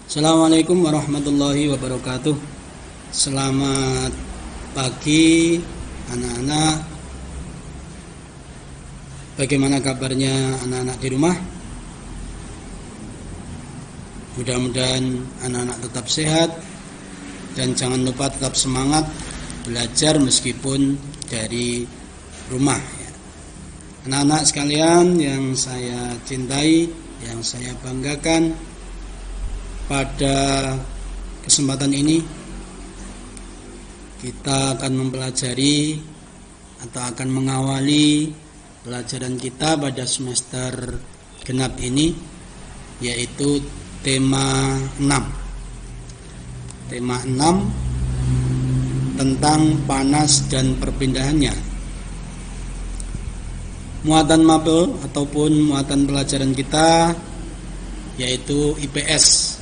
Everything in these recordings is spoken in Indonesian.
Assalamualaikum warahmatullahi wabarakatuh. Selamat pagi anak-anak. Bagaimana kabarnya anak-anak di rumah? Mudah-mudahan anak-anak tetap sehat dan jangan lupa tetap semangat belajar meskipun dari rumah. Anak-anak sekalian yang saya cintai, yang saya banggakan, pada kesempatan ini kita akan mempelajari atau akan mengawali pelajaran kita pada semester genap ini, yaitu tema 6. Tema 6 tentang panas dan perpindahannya. Muatan mapel ataupun muatan pelajaran kita yaitu IPS,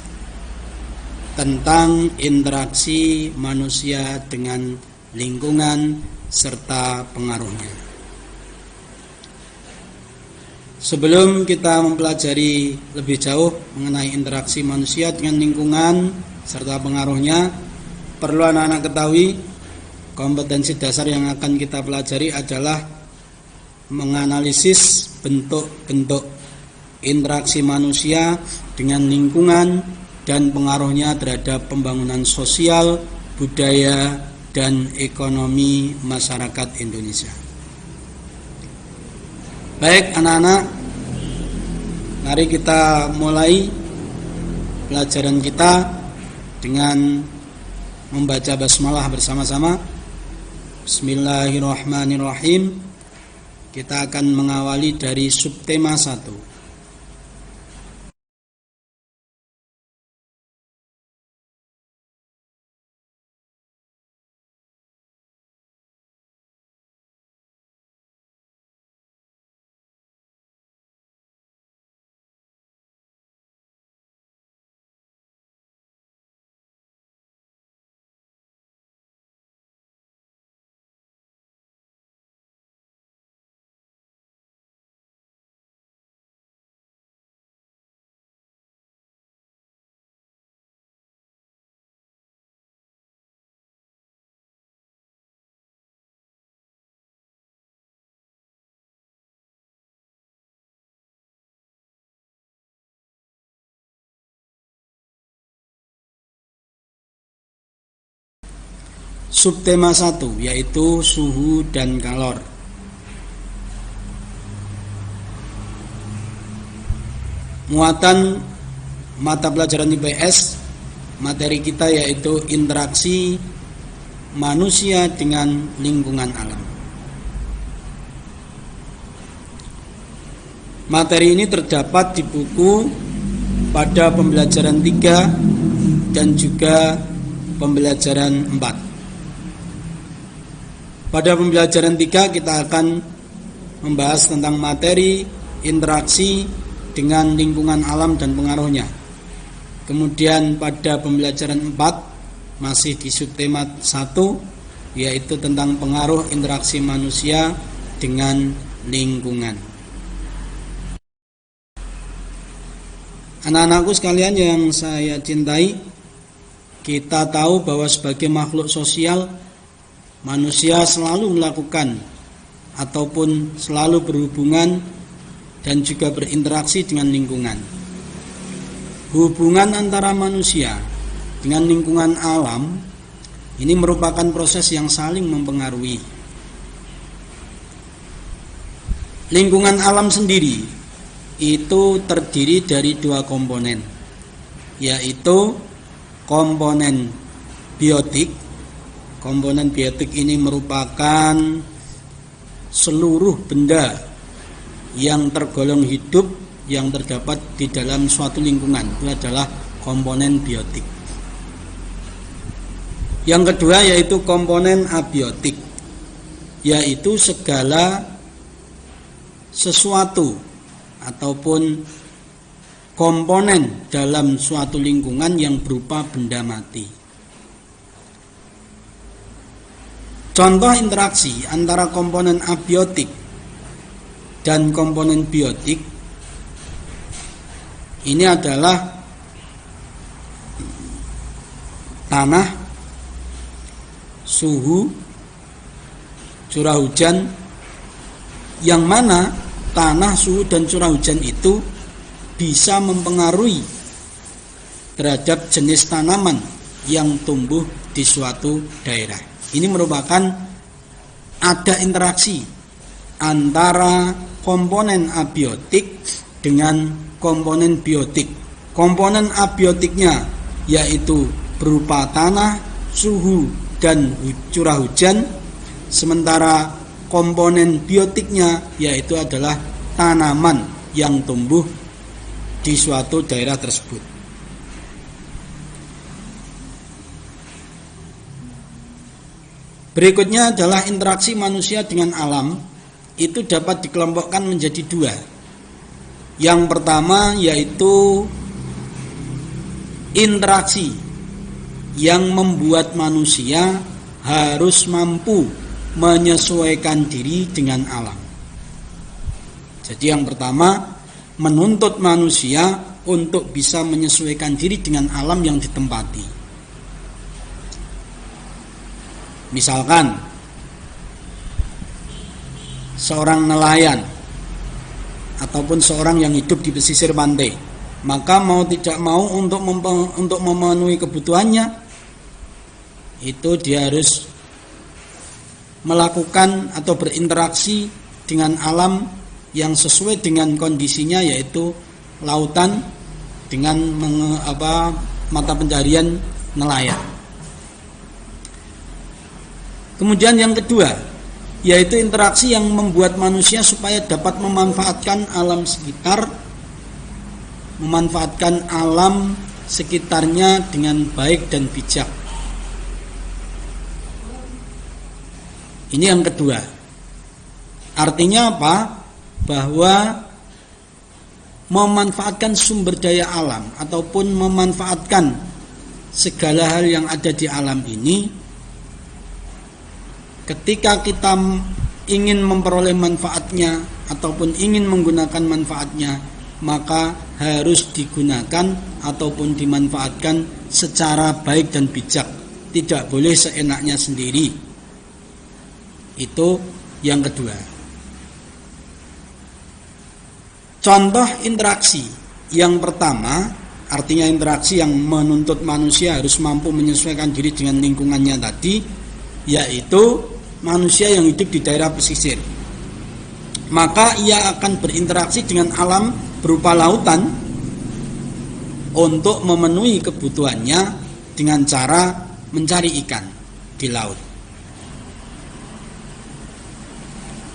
tentang interaksi manusia dengan lingkungan serta pengaruhnya. Sebelum kita mempelajari lebih jauh mengenai interaksi manusia dengan lingkungan serta pengaruhnya, perlu anak-anak ketahui kompetensi dasar yang akan kita pelajari adalah menganalisis bentuk-bentuk interaksi manusia dengan lingkungan dan pengaruhnya terhadap pembangunan sosial, budaya, dan ekonomi masyarakat Indonesia. Baik anak-anak, mari kita mulai pelajaran kita dengan membaca basmalah bersama-sama. Bismillahirrahmanirrahim. Kita akan mengawali dari subtema 1. Subtema 1 yaitu suhu dan kalor. Muatan mata pelajaran IPS, materi kita yaitu interaksi manusia dengan lingkungan alam. Materi ini terdapat di buku pada pembelajaran 3 dan juga pembelajaran 4. Pada pembelajaran 3 kita akan membahas tentang materi interaksi dengan lingkungan alam dan pengaruhnya. Kemudian pada pembelajaran 4 masih di subtema 1 yaitu tentang pengaruh interaksi manusia dengan lingkungan. Anak-anakku sekalian yang saya cintai, kita tahu bahwa sebagai makhluk sosial, manusia selalu melakukan ataupun selalu berhubungan dan juga berinteraksi dengan lingkungan. Hubungan antara manusia dengan lingkungan alam ini merupakan proses yang saling mempengaruhi. Lingkungan alam sendiri itu terdiri dari 2 komponen, yaitu komponen biotik. Komponen biotik ini merupakan seluruh benda yang tergolong hidup yang terdapat di dalam suatu lingkungan. Itu adalah komponen biotik. Yang kedua yaitu komponen abiotik, yaitu segala sesuatu ataupun komponen dalam suatu lingkungan yang berupa benda mati. Contoh interaksi antara komponen abiotik dan komponen biotik ini adalah tanah, suhu, curah hujan, yang mana tanah, suhu, dan curah hujan itu bisa mempengaruhi terhadap jenis tanaman yang tumbuh di suatu daerah. Ini merupakan ada interaksi antara komponen abiotik dengan komponen biotik. Komponen abiotiknya yaitu berupa tanah, suhu, dan curah hujan, sementara komponen biotiknya yaitu adalah tanaman yang tumbuh di suatu daerah tersebut. Berikutnya adalah interaksi manusia dengan alam. Itu dapat dikelompokkan menjadi dua. Yang pertama yaitu interaksi yang membuat manusia harus mampu menyesuaikan diri dengan alam. Jadi yang pertama, menuntut manusia untuk bisa menyesuaikan diri dengan alam yang ditempati. Misalkan seorang nelayan ataupun seorang yang hidup di pesisir pantai, maka mau tidak mau untuk memenuhi kebutuhannya, itu dia harus melakukan atau berinteraksi dengan alam yang sesuai dengan kondisinya, yaitu lautan dengan mata pencarian nelayan. Kemudian yang kedua yaitu interaksi yang membuat manusia supaya dapat memanfaatkan alam sekitar, memanfaatkan alam sekitarnya dengan baik dan bijak. Ini yang kedua. Artinya apa? Bahwa memanfaatkan sumber daya alam ataupun memanfaatkan segala hal yang ada di alam ini, ketika kita ingin memperoleh manfaatnya ataupun ingin menggunakan manfaatnya, maka harus digunakan ataupun dimanfaatkan secara baik dan bijak. Tidak boleh seenaknya sendiri. Itu yang kedua. Contoh interaksi yang pertama, artinya interaksi yang menuntut manusia harus mampu menyesuaikan diri dengan lingkungannya tadi, yaitu manusia yang hidup di daerah pesisir. Maka ia akan berinteraksi dengan alam berupa lautan untuk memenuhi kebutuhannya dengan cara mencari ikan di laut.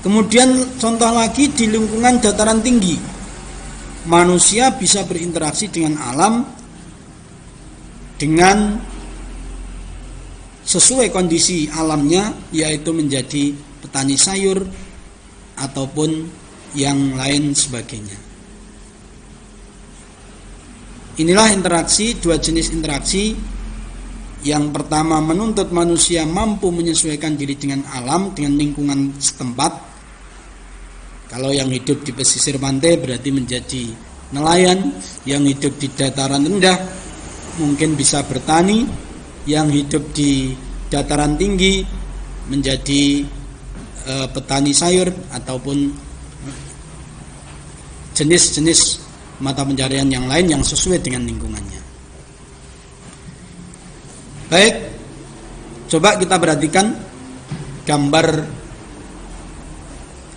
Kemudian contoh lagi di lingkungan dataran tinggi, manusia bisa berinteraksi dengan alam dengan sesuai kondisi alamnya, yaitu menjadi petani sayur ataupun yang lain sebagainya. Inilah interaksi, dua jenis interaksi. Yang pertama menuntut manusia mampu menyesuaikan diri dengan alam, dengan lingkungan setempat. Kalau yang hidup di pesisir pantai berarti menjadi nelayan, yang hidup di dataran rendah mungkin bisa bertani, yang hidup di dataran tinggi menjadi petani sayur ataupun jenis-jenis mata pencarian yang lain yang sesuai dengan lingkungannya. Baik, coba kita perhatikan gambar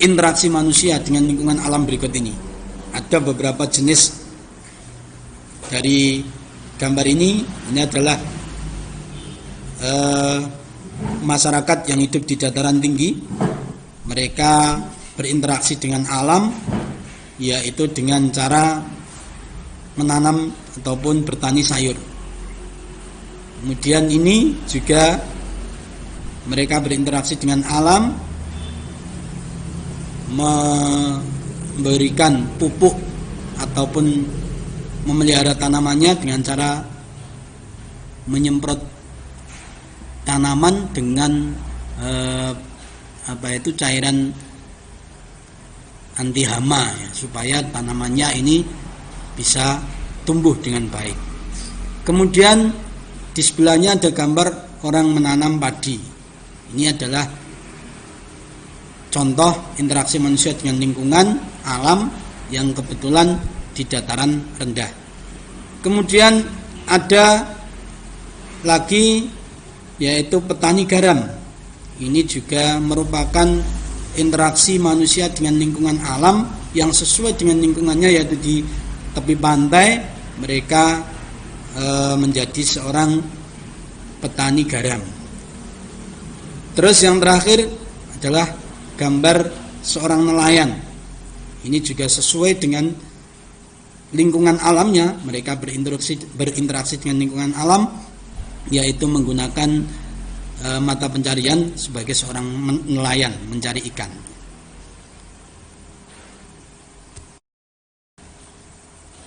interaksi manusia dengan lingkungan alam berikut ini. Ada beberapa jenis dari gambar ini. Ini adalah masyarakat yang hidup di dataran tinggi. Mereka berinteraksi dengan alam, yaitu dengan cara menanam ataupun bertani sayur. Kemudian ini juga mereka berinteraksi dengan alam, memberikan pupuk ataupun memelihara tanamannya dengan cara menyemprot tanaman dengan cairan anti hama, ya, supaya tanamannya ini bisa tumbuh dengan baik. Kemudian Di sebelahnya ada gambar orang menanam padi. Ini adalah contoh interaksi manusia dengan lingkungan alam yang kebetulan di dataran rendah. Kemudian ada lagi yaitu petani garam. Ini juga merupakan interaksi manusia dengan lingkungan alam yang sesuai dengan lingkungannya, yaitu di tepi pantai mereka menjadi seorang petani garam. Terus yang terakhir adalah gambar seorang nelayan. Ini juga sesuai dengan lingkungan alamnya, mereka berinteraksi dengan lingkungan alam, yaitu menggunakan mata pencarian sebagai seorang nelayan mencari ikan.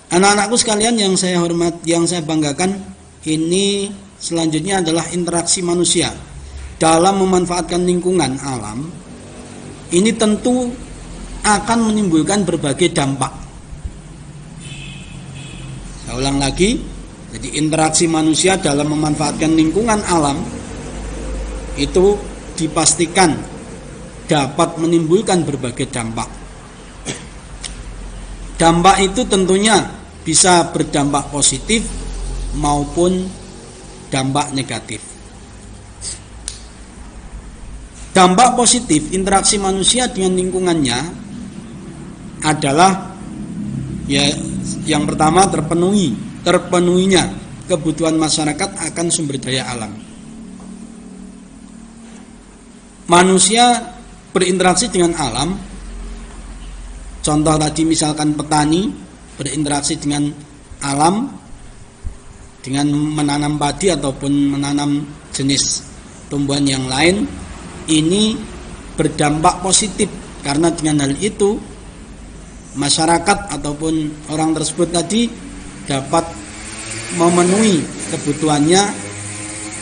Anak-anakku sekalian yang saya hormat, yang saya banggakan, ini selanjutnya adalah interaksi manusia dalam memanfaatkan lingkungan alam. Ini tentu akan menimbulkan berbagai dampak. Saya ulang lagi, jadi interaksi manusia dalam memanfaatkan lingkungan alam itu dipastikan dapat menimbulkan berbagai dampak. Dampak itu tentunya bisa berdampak positif maupun dampak negatif. Dampak positif interaksi manusia dengan lingkungannya adalah ya yang pertama terpenuhinya kebutuhan masyarakat akan sumber daya alam. Manusia berinteraksi dengan alam. Contoh tadi misalkan petani berinteraksi dengan alam dengan menanam padi ataupun menanam jenis tumbuhan yang lain, ini berdampak positif karena dengan hal itu masyarakat ataupun orang tersebut tadi dapat memenuhi kebutuhannya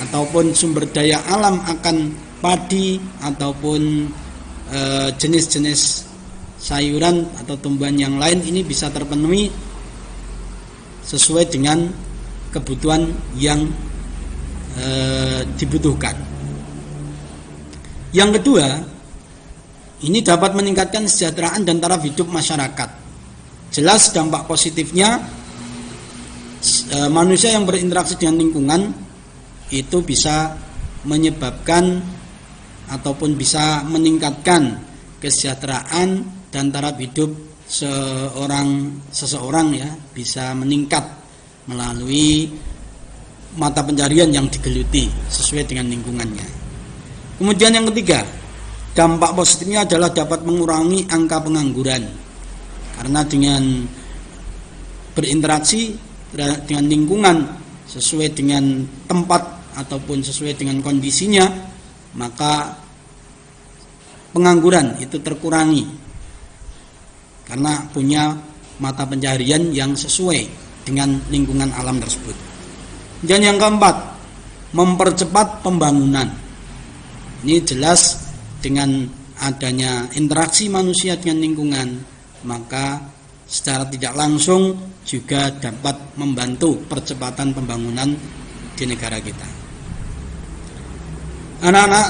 ataupun sumber daya alam akan padi ataupun jenis-jenis sayuran atau tumbuhan yang lain ini bisa terpenuhi sesuai dengan kebutuhan yang dibutuhkan. Yang kedua, ini dapat meningkatkan kesejahteraan dan taraf hidup masyarakat. Jelas dampak positifnya manusia yang berinteraksi dengan lingkungan itu bisa menyebabkan ataupun bisa meningkatkan kesejahteraan dan taraf hidup seseorang ya, bisa meningkat melalui mata pencarian yang digeluti sesuai dengan lingkungannya. Kemudian yang ketiga, dampak positifnya adalah dapat mengurangi angka pengangguran. Karena dengan berinteraksi dengan lingkungan sesuai dengan tempat ataupun sesuai dengan kondisinya, maka pengangguran itu terkurangi karena punya mata pencaharian yang sesuai dengan lingkungan alam tersebut. Dan yang keempat, mempercepat pembangunan. Ini jelas dengan adanya interaksi manusia dengan lingkungan, maka secara tidak langsung juga dapat membantu percepatan pembangunan di negara kita. Anak-anak,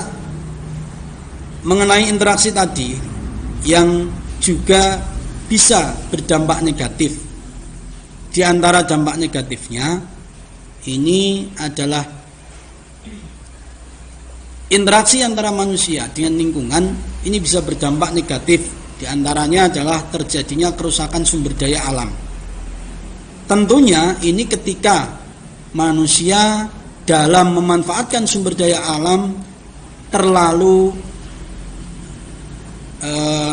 mengenai interaksi tadi yang juga bisa berdampak negatif. Di antara dampak negatifnya ini adalah interaksi antara manusia dengan lingkungan ini bisa berdampak negatif. Di antaranya adalah terjadinya kerusakan sumber daya alam. Tentunya ini ketika manusia dalam memanfaatkan sumber daya alam terlalu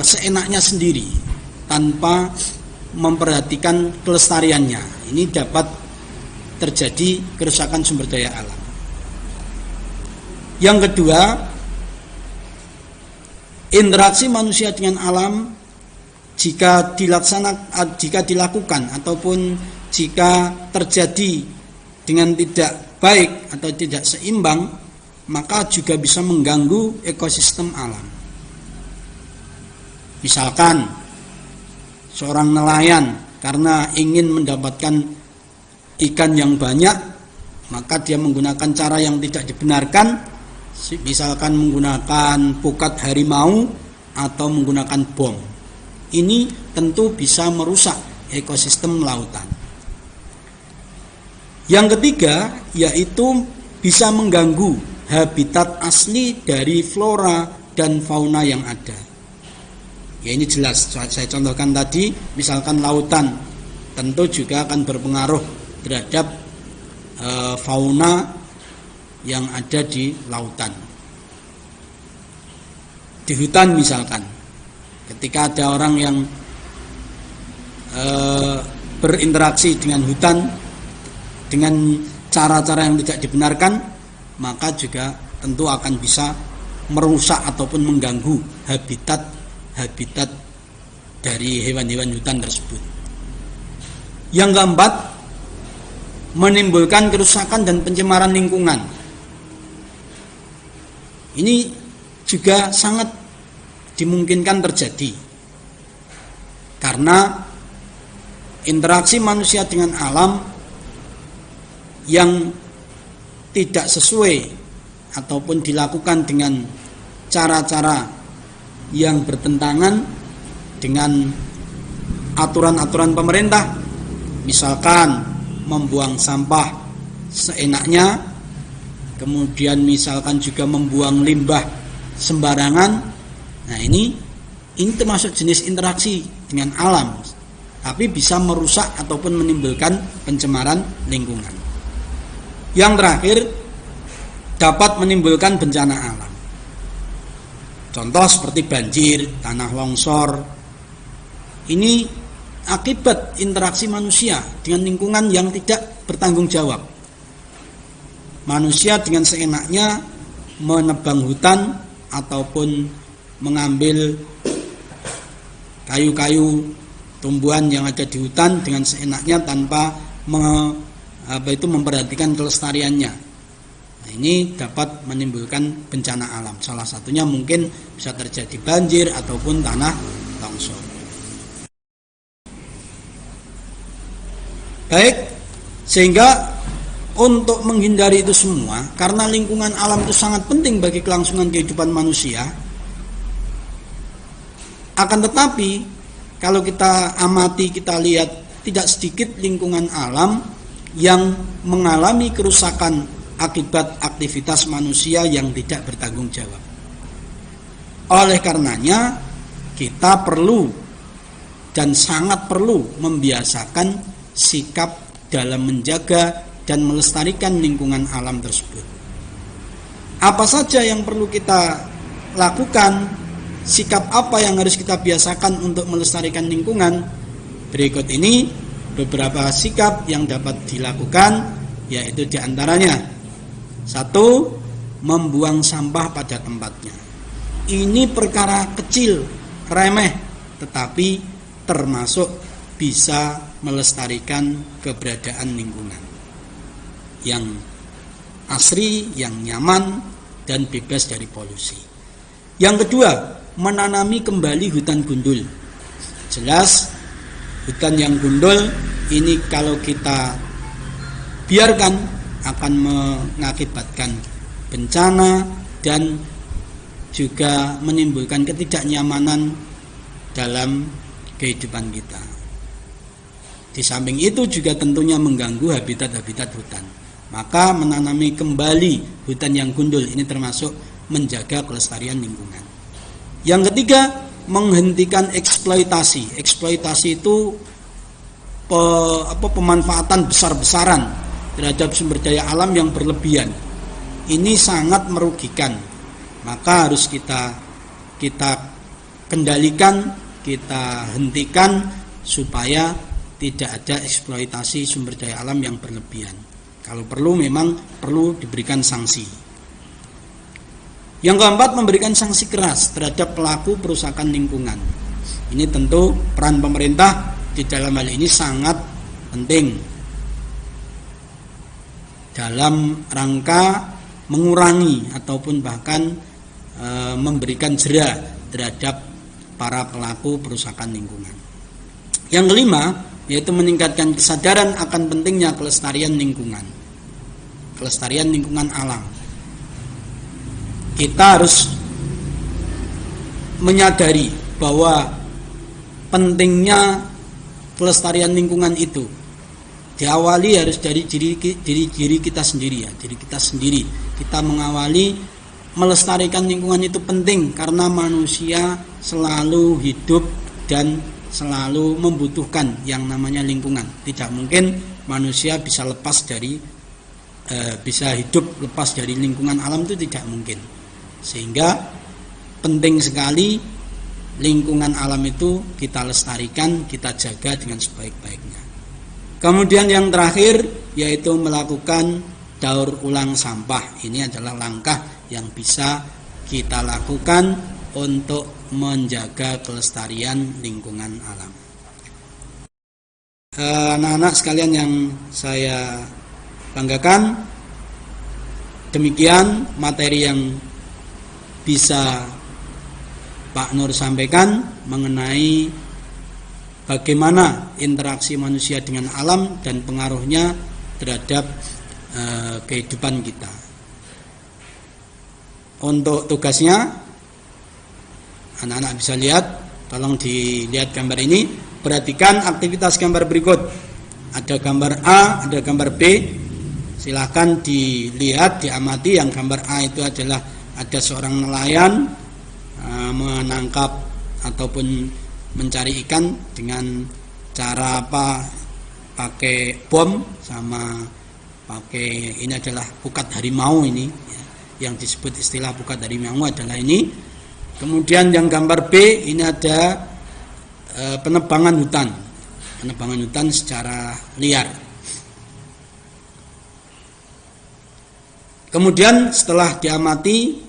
seenaknya sendiri tanpa memperhatikan kelestariannya. Ini dapat terjadi kerusakan sumber daya alam. Yang kedua, interaksi manusia dengan alam jika dilakukan ataupun jika terjadi dengan tidak baik atau tidak seimbang, maka juga bisa mengganggu ekosistem alam. Misalkan seorang nelayan karena ingin mendapatkan ikan yang banyak, maka dia menggunakan cara yang tidak dibenarkan, misalkan menggunakan pukat harimau atau menggunakan bom. Ini tentu bisa merusak ekosistem lautan. Yang ketiga yaitu bisa mengganggu habitat asli dari flora dan fauna yang ada. Ya ini jelas, saya contohkan tadi, misalkan lautan tentu juga akan berpengaruh terhadap fauna yang ada di lautan. Di hutan misalkan, ketika ada orang yang berinteraksi dengan hutan dengan cara-cara yang tidak dibenarkan, maka juga tentu akan bisa merusak ataupun mengganggu habitat dari hewan-hewan hutan tersebut. Yang keempat, menimbulkan kerusakan dan pencemaran lingkungan. Ini juga sangat dimungkinkan terjadi karena interaksi manusia dengan alam yang tidak sesuai ataupun dilakukan dengan cara-cara yang bertentangan dengan aturan-aturan pemerintah, misalkan membuang sampah seenaknya, kemudian misalkan juga membuang limbah sembarangan. Nah ini termasuk jenis interaksi dengan alam, tapi bisa merusak ataupun menimbulkan pencemaran lingkungan. Yang terakhir, dapat menimbulkan bencana alam. Contoh seperti banjir, tanah longsor. Ini akibat interaksi manusia dengan lingkungan yang tidak bertanggung jawab. Manusia dengan seenaknya menebang hutan ataupun mengambil kayu-kayu tumbuhan yang ada di hutan dengan seenaknya tanpa memperhatikan kelestariannya. Nah, ini dapat menimbulkan bencana alam. Salah satunya mungkin bisa terjadi banjir ataupun tanah longsor. Baik, sehingga untuk menghindari itu semua, karena lingkungan alam itu sangat penting bagi kelangsungan kehidupan manusia. Akan tetapi, kalau kita amati, kita lihat, tidak sedikit lingkungan alam yang mengalami kerusakan akibat aktivitas manusia yang tidak bertanggung jawab. Oleh karenanya, kita perlu dan sangat perlu membiasakan sikap dalam menjaga dan melestarikan lingkungan alam tersebut. Apa saja yang perlu kita lakukan, sikap apa yang harus kita biasakan untuk melestarikan lingkungan? Berikut ini beberapa sikap yang dapat dilakukan, yaitu diantaranya: 1. Membuang sampah pada tempatnya. Ini perkara kecil, remeh, tetapi termasuk bisa melestarikan keberadaan lingkungan yang asri, yang nyaman, dan bebas dari polusi. Yang kedua, menanami kembali hutan gundul. Jelas, hutan yang gundul ini kalau kita biarkan akan mengakibatkan bencana dan juga menimbulkan ketidaknyamanan dalam kehidupan kita. Di samping itu juga tentunya mengganggu habitat-habitat hutan. Maka menanami kembali hutan yang gundul ini termasuk menjaga kelestarian lingkungan. Yang ketiga, menghentikan eksploitasi. Eksploitasi itu pemanfaatan besar-besaran terhadap sumber daya alam yang berlebihan. Ini sangat merugikan. Maka harus kita kendalikan, kita hentikan supaya tidak ada eksploitasi sumber daya alam yang berlebihan. Kalau perlu memang perlu diberikan sanksi. Yang keempat, memberikan sanksi keras terhadap pelaku perusakan lingkungan. Ini tentu peran pemerintah di dalam hal ini sangat penting dalam rangka mengurangi ataupun bahkan memberikan jera terhadap para pelaku perusakan lingkungan. Yang kelima, yaitu meningkatkan kesadaran akan pentingnya kelestarian lingkungan. kelestarian lingkungan alam. Kita harus menyadari bahwa pentingnya kelestarian lingkungan itu diawali harus dari diri kita sendiri ya, diri kita sendiri. Kita mengawali melestarikan lingkungan itu penting karena manusia selalu hidup dan selalu membutuhkan yang namanya lingkungan. Tidak mungkin manusia bisa hidup lepas dari lingkungan alam, itu tidak mungkin. Sehingga penting sekali lingkungan alam itu kita lestarikan, kita jaga dengan sebaik-baiknya. Kemudian yang terakhir yaitu melakukan daur ulang sampah. Ini adalah langkah yang bisa kita lakukan untuk menjaga kelestarian lingkungan alam. Anak-anak sekalian yang saya banggakan, demikian materi yang bisa Pak Nur sampaikan mengenai bagaimana interaksi manusia dengan alam dan pengaruhnya terhadap kehidupan kita. Untuk tugasnya, anak-anak bisa lihat, tolong dilihat gambar ini, perhatikan aktivitas gambar berikut. Ada gambar A, ada gambar B. Silahkan dilihat, diamati. Yang gambar A itu adalah ada seorang nelayan menangkap ataupun mencari ikan dengan cara apa? Pakai bom sama pakai, ini adalah pukat harimau ini ya, yang disebut istilah pukat harimau adalah ini. Kemudian yang gambar B ini ada penebangan hutan secara liar. Kemudian setelah diamati,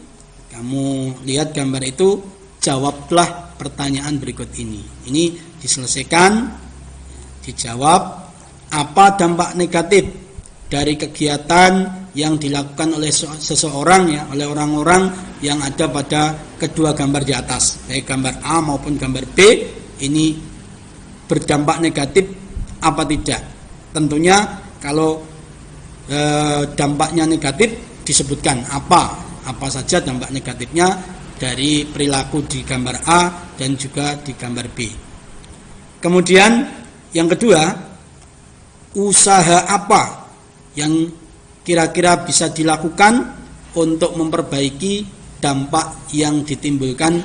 kamu lihat gambar itu, jawablah pertanyaan berikut ini. Ini diselesaikan, dijawab, apa dampak negatif dari kegiatan yang dilakukan oleh seseorang ya, oleh orang-orang yang ada pada kedua gambar di atas, baik gambar A maupun gambar B, ini berdampak negatif apa tidak? Tentunya kalau dampaknya negatif disebutkan apa saja dampak negatifnya dari perilaku di gambar A dan juga di gambar B. Kemudian yang kedua, usaha apa yang kira-kira bisa dilakukan untuk memperbaiki dampak yang ditimbulkan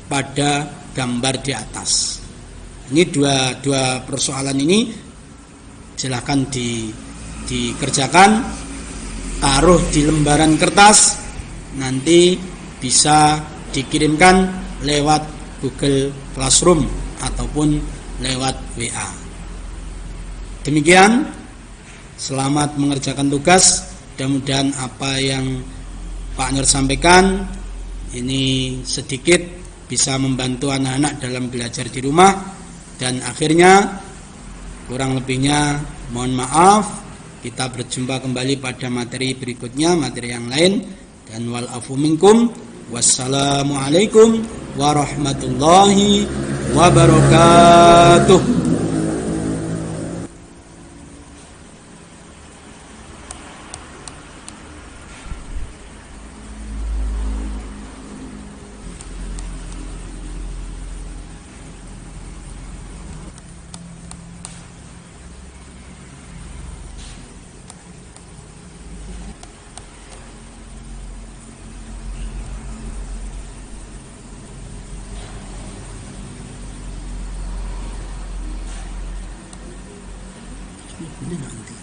pada gambar di atas. Ini dua persoalan ini silahkan dikerjakan, taruh di lembaran kertas, nanti bisa dikirimkan lewat Google Classroom ataupun lewat WA. Demikian, selamat mengerjakan tugas. Mudah-mudahan apa yang Pak Nur sampaikan ini sedikit bisa membantu anak-anak dalam belajar di rumah. Dan akhirnya, kurang lebihnya mohon maaf. Kita berjumpa kembali pada materi berikutnya, materi yang lain. Dan wal afu minkum. Wassalamualaikum warahmatullahi wabarakatuh. Ini nanti